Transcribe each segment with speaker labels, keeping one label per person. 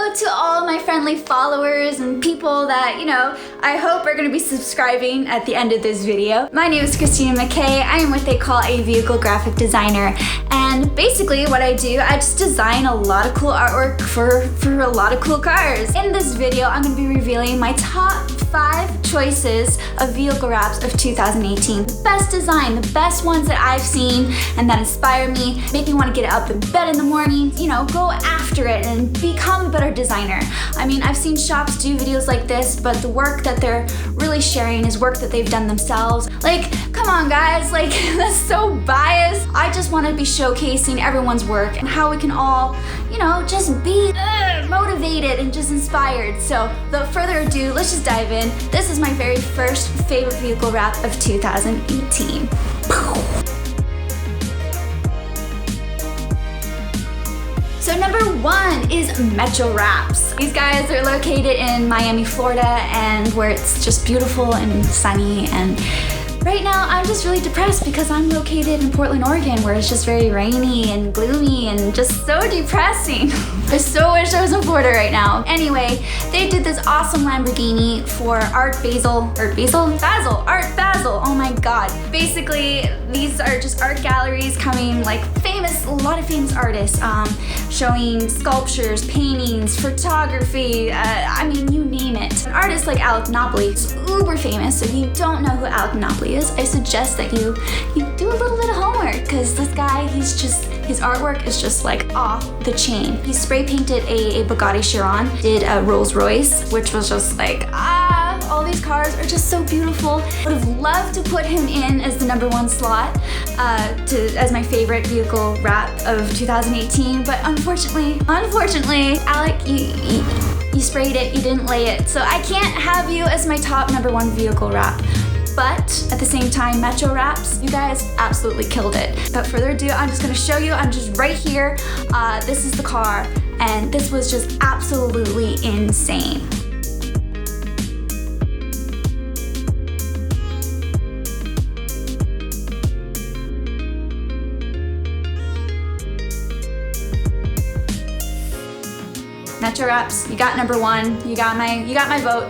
Speaker 1: hello to all my friendly followers and people that, I hope are gonna be subscribing at the end of this video. My name is Christina McKay. I am what they call a vehicle graphic designer. And basically what I do, I just design a lot of cool artwork for a lot of cool cars. In this video, I'm gonna be revealing my top 5 choices of vehicle wraps of 2018. The best design, the best ones that I've seen and that inspire me, make me want to get up in bed in the morning, go after it and become a better designer. I mean, I've seen shops do videos like this, but the work that they're really sharing is work that they've done themselves. Like, come on guys, like that's so biased. I just want to be showcasing everyone's work and how we can all, just be motivated and just inspired. So without further ado, let's just dive in. This is my very first favorite vehicle wrap of 2018. So number 1 is Metro Wraps. These guys are located in Miami, Florida, and where it's just beautiful and sunny. And right now I'm just really depressed because I'm located in Portland, Oregon, where it's just very rainy and gloomy and just so depressing. I so wish I was in Florida right now. Anyway, they did this awesome Lamborghini for Art Basel, oh my god. Basically, these are just art galleries coming, like a lot of famous artists, showing sculptures, paintings, photography, I mean, you name it. An artist like Alec Monopoly is uber famous, so if you don't know who Alec Monopoly is, I suggest that you do a little bit of homework, because this guy, his artwork is just like off the chain. He spray painted a Bugatti Chiron, did a Rolls Royce, which was just like, all these cars are just so beautiful. Would have loved to put him in as the number 1 slot as my favorite vehicle wrap of 2018, but unfortunately, Alec, you sprayed it, you didn't lay it, so I can't have you as my top number 1 vehicle wrap. But at the same time, Metro Wraps, you guys absolutely killed it. Without further ado, I'm just gonna show you, I'm just right here. This is the car, and this was just absolutely insane. Metro Wraps, you got number 1, you got my vote.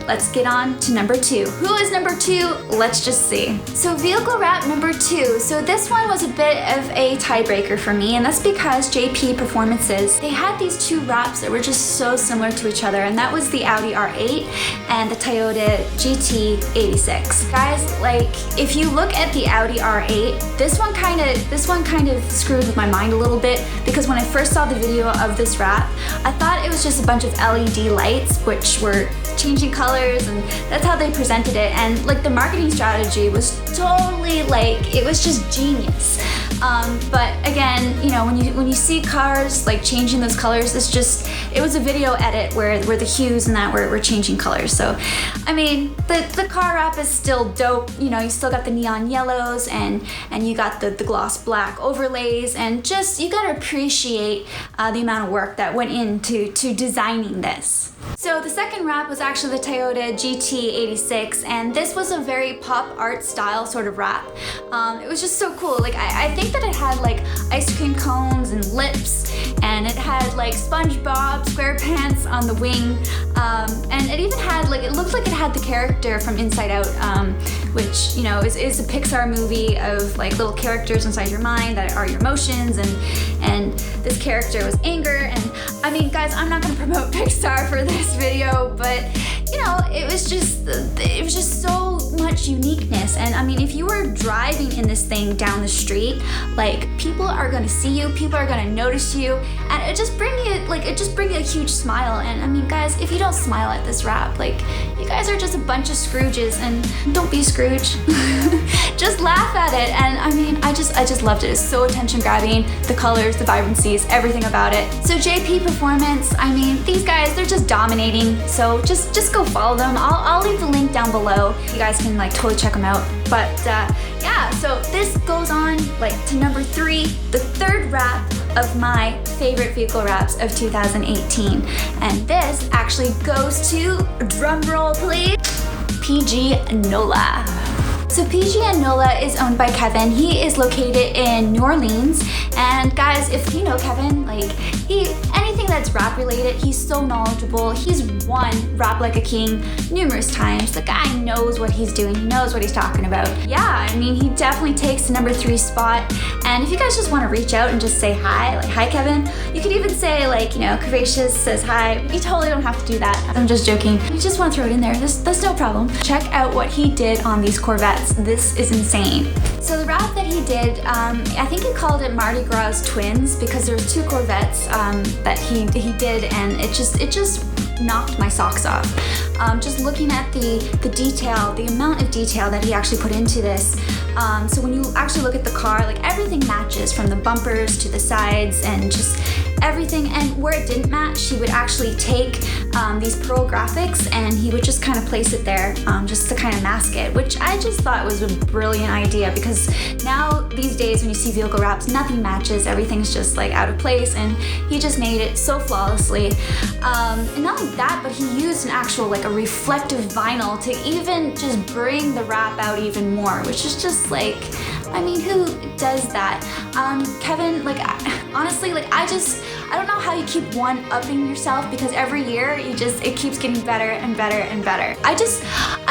Speaker 1: Let's get on to number 2. Who is number 2? Let's just see. So vehicle wrap number 2. So this one was a bit of a tiebreaker for me, and that's because JP Performances, they had these 2 wraps that were just so similar to each other, and that was the Audi R8 and the Toyota GT86. Guys, like, if you look at the Audi R8, this one kind of screwed with my mind a little bit, because when I first saw the video of this wrap, I thought it was just a bunch of LED lights which were changing colors, and that's how they presented it, and like the marketing strategy was totally it was just genius. But again, when you see cars like changing those colors, it was a video edit where the hues and that were changing colors. So I mean, the car wrap is still dope. You still got the neon yellows and you got the gloss black overlays, and just you gotta appreciate the amount of work that went into designing this. So the second wrap was actually the Toyota GT86, and this was a very pop art style sort of wrap. It was just so cool. Like I think that it had like ice cream cones and lips, and it had like SpongeBob SquarePants on the wing, and it even had it looked like it had the character from Inside Out, which is a Pixar movie of like little characters inside your mind that are your emotions, and this character was anger. And I mean, guys, I'm not gonna promote Pixar for this video, but it was just so much uniqueness. And I mean, if you were driving in this thing down the street, like, people are gonna see you, people are gonna notice you, and it just brings you a huge smile. And I mean, guys, if you don't smile at this wrap, like, you guys are just a bunch of Scrooges, and don't be Scrooge. Just laugh at it. And I mean, I just loved it. It's so attention grabbing, the colors, the vibrancies, everything about it. So JP Performance, I mean, these guys, they're just dominating, so just go follow them. I'll leave the link down below. You guys can totally check them out. But yeah, so this goes on to number 3, the 3rd wrap of my favorite vehicle wraps of 2018. And this actually goes to, drum roll please, PG NOLA. So PG NOLA is owned by Kevin. He is located in New Orleans. And guys, if you know Kevin, anything said, rap related. He's so knowledgeable. He's won Rap Like a King numerous times. The guy knows what he's doing. He knows what he's talking about. Yeah, I mean, he definitely takes the number 3 spot. And if you guys just want to reach out and just say hi, like, hi, Kevin. You could even say, like, you know, Curvaceous says hi. You totally don't have to do that. I'm just joking. You just want to throw it in there. That's no problem. Check out what he did on these Corvettes. This is insane. So the rap that he did, I think he called it Mardi Gras Twins, because there was 2 Corvettes that he did, and it just knocked my socks off. Just looking at the detail, the amount of detail that he actually put into this. So when you actually look at the car, like, everything matches from the bumpers to the sides and just everything. And where it didn't match, he would actually take these Pro graphics and he would just kind of place it there just to kind of mask it, which I just thought was a brilliant idea, because now these days when you see vehicle wraps, nothing matches, everything's just like out of place, and he just made it so flawlessly. And not only that, but he used an actual, like, a reflective vinyl to even just bring the wrap out even more, which is just like, I mean, who does that? Kevin, like, honestly, like, I don't know how you keep one-upping yourself, because every year it keeps getting better and better and better. I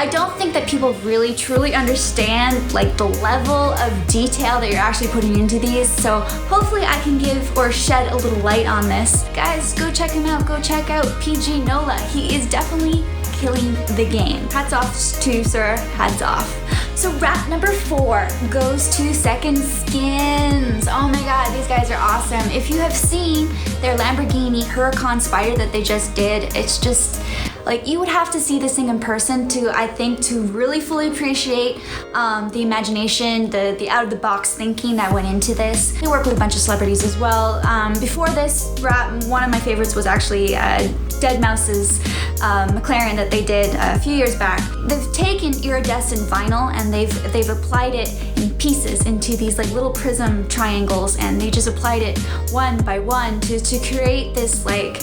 Speaker 1: don't think that people really truly understand, like, the level of detail that you're actually putting into these. So hopefully I can give or shed a little light on this. Guys, go check him out. Go check out PG NOLA. He is definitely killing the game. Hats off to you, sir. Hats off. So wrap number 4 goes to Second Skins. Oh my god, these guys are awesome. If you have seen their Lamborghini Huracan Spider that they just did, it's just, like, you would have to see this thing in person to really fully appreciate the imagination, the out-of-the-box thinking that went into this. They work with a bunch of celebrities as well. Before this wrap, one of my favorites was actually deadmau5's McLaren that they did a few years back. They've taken iridescent vinyl and they've applied it in pieces into these, like, little prism triangles, and they just applied it one by one to create this like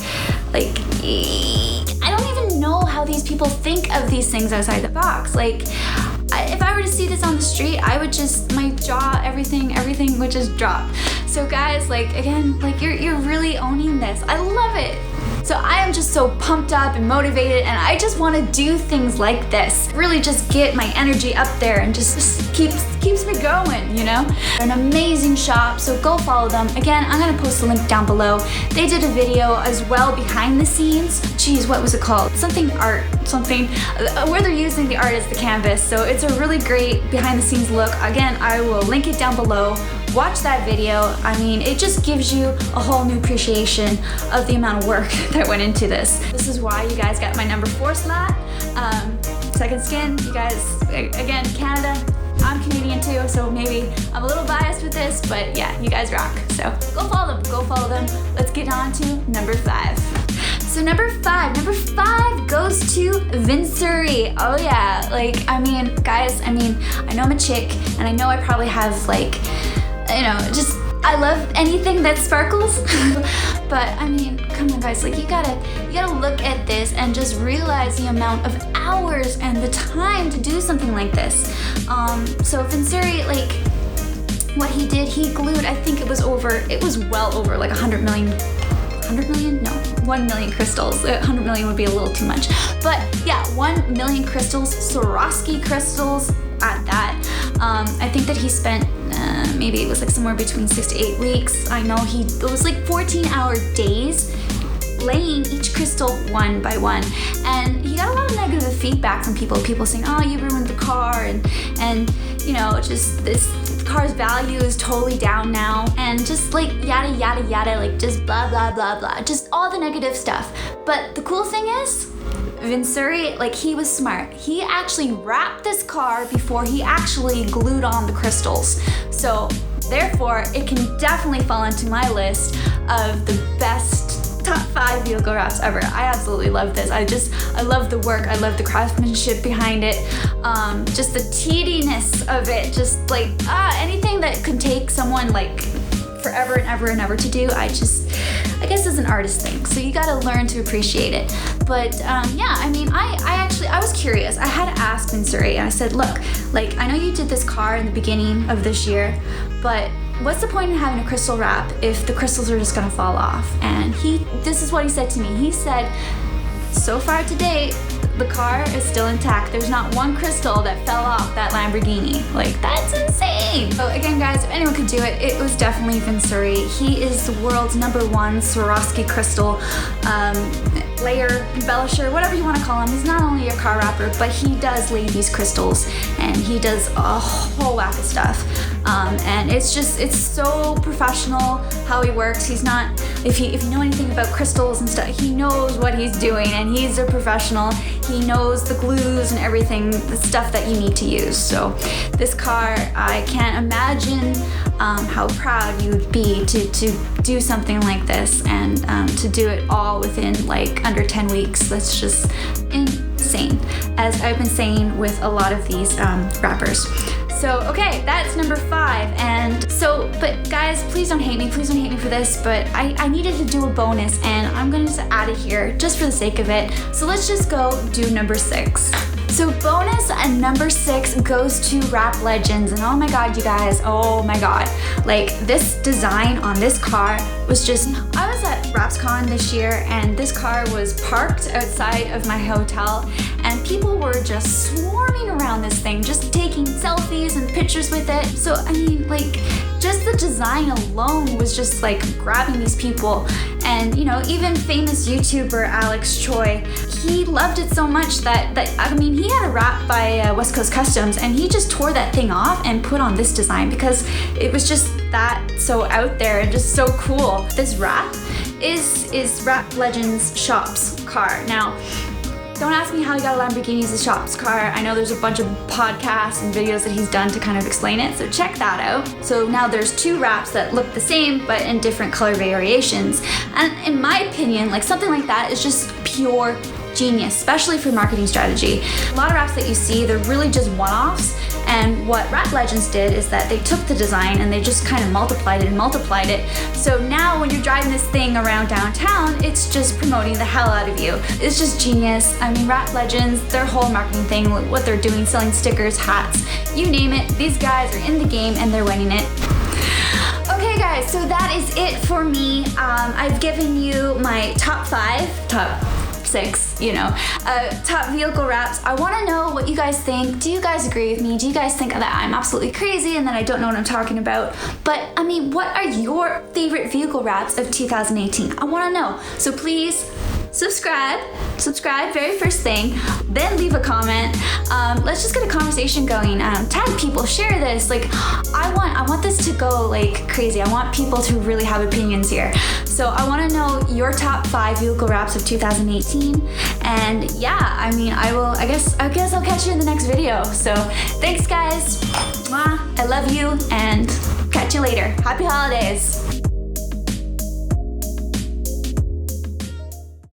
Speaker 1: I don't even know how these people think of these things outside the box. Like, if I were to see this on the street, I would just, my jaw, everything would just drop. So guys, like, again, like, you're really owning this. I love it. So I am just so pumped up and motivated, and I just want to do things like this. Really just get my energy up there and just keeps me going, you know? An amazing shop, so go follow them. Again, I'm gonna post a link down below. They did a video as well behind the scenes. Geez, what was it called? Something where they're using the art as the canvas. So it's a really great behind the scenes look. Again, I will link it down below. Watch that video. I mean, it just gives you a whole new appreciation of the amount of work that went into this. This is why you guys got my number 4 slot. Second Skin, you guys, again, Canada. I'm Canadian too, so maybe I'm a little biased with this, but yeah, you guys rock. So go follow them. Let's get on to number 5. So number five goes to Vinsuri. Oh yeah, like, I mean, guys, I know I'm a chick, and I know I probably have, like, you know, just, I love anything that sparkles. But I mean, come on guys, like, you gotta look at this and just realize the amount of hours and the time to do something like this. So Vinsuri, like, what he did, he glued, I think it was well over like 100 million? No, 1 million crystals. 100 million would be a little too much. But yeah, 1 million crystals, Swarovski crystals at that. I think that he spent, maybe it was like somewhere between 6 to 8 weeks. I know it was like 14-hour days laying each crystal one by one. And he got a lot of negative feedback from people saying, oh, you ruined the car, and you know, just this car's value is totally down now, and just like yada yada yada, like just blah blah blah blah, just all the negative stuff. But the cool thing is, Vinsuri, like, he was smart. He actually wrapped this car before he actually glued on the crystals. So therefore, it can definitely fall into my list of the best top 5 vehicle wraps ever. I absolutely love this. I love the work. I love the craftsmanship behind it. Just the tediness of it. Just like, anything that could take someone like forever and ever and ever to do, I guess it's an artist thing. So you gotta learn to appreciate it. But yeah, I mean, I was curious. I had to ask Vinsuri, and I said, look, like, I know you did this car in the beginning of this year, but what's the point in having a crystal wrap if the crystals are just gonna fall off? And this is what he said to me. He said, so far to date, the car is still intact. There's not one crystal that fell off that Lamborghini. Like, that's insane. So again, guys, if anyone could do it, it was definitely Vincere. He is the world's #1 Swarovski crystal layer, embellisher, whatever you want to call him. He's not only a car wrapper, but he does lay these crystals, and he does a whole whack of stuff. And it's so professional how he works. He's not, if you know anything about crystals and stuff, he knows what he's doing, and he's a professional. He knows the glues and everything, the stuff that you need to use. So this car, I can't imagine how proud you would be to do something like this, and to do it all within like under 10 weeks. That's just insane, as I've been saying with a lot of these wrappers. So, okay, that's number 5. And so, but guys, please don't hate me for this, but I needed to do a bonus, and I'm gonna just add it here just for the sake of it. So let's just go do number 6. So bonus and number 6 goes to Wrap Legends, and oh my god, you guys, oh my god. Like, this design on this car was just, I was at WrapsCon this year, and this car was parked outside of my hotel, and people were just swarming around this thing, just taking selfies and pictures with it. So, I mean, like, just the design alone was just like grabbing these people. And you know, even famous YouTuber Alex Choi, he loved it so much that I mean, he had a wrap by West Coast Customs, and he just tore that thing off and put on this design because it was just that so out there and just so cool. This wrap is Wrap Legends shop's car. Now, don't ask me how he got a Lamborghini as a shop's car. I know there's a bunch of podcasts and videos that he's done to kind of explain it, so check that out. So now there's 2 wraps that look the same but in different color variations. And in my opinion, like, something like that is just pure genius, especially for marketing strategy. A lot of wraps that you see, they're really just one-offs, and what Wrap Legends did is that they took the design and they just kind of multiplied it. So now when you're driving this thing around downtown, it's just promoting the hell out of you. It's just genius. I mean, Wrap Legends, their whole marketing thing, what they're doing, selling stickers, hats, you name it, these guys are in the game and they're winning it. Okay guys, so that is it for me. I've given you my top 6, you know, top vehicle wraps. I want to know what you guys think. Do you guys agree with me? Do you guys think that I'm absolutely crazy and that I don't know what I'm talking about? But I mean, what are your favorite vehicle wraps of 2018? I want to know. So please subscribe, very first thing, then leave a comment. Let's just get a conversation going. Tag people, share this. Like, I want this to go like crazy. I want people to really have opinions here. So I want to know your top 5 vehicle wraps of 2018. And yeah, I mean, I guess I'll catch you in the next video. So thanks guys. Mwah. I love you, and catch you later. Happy holidays.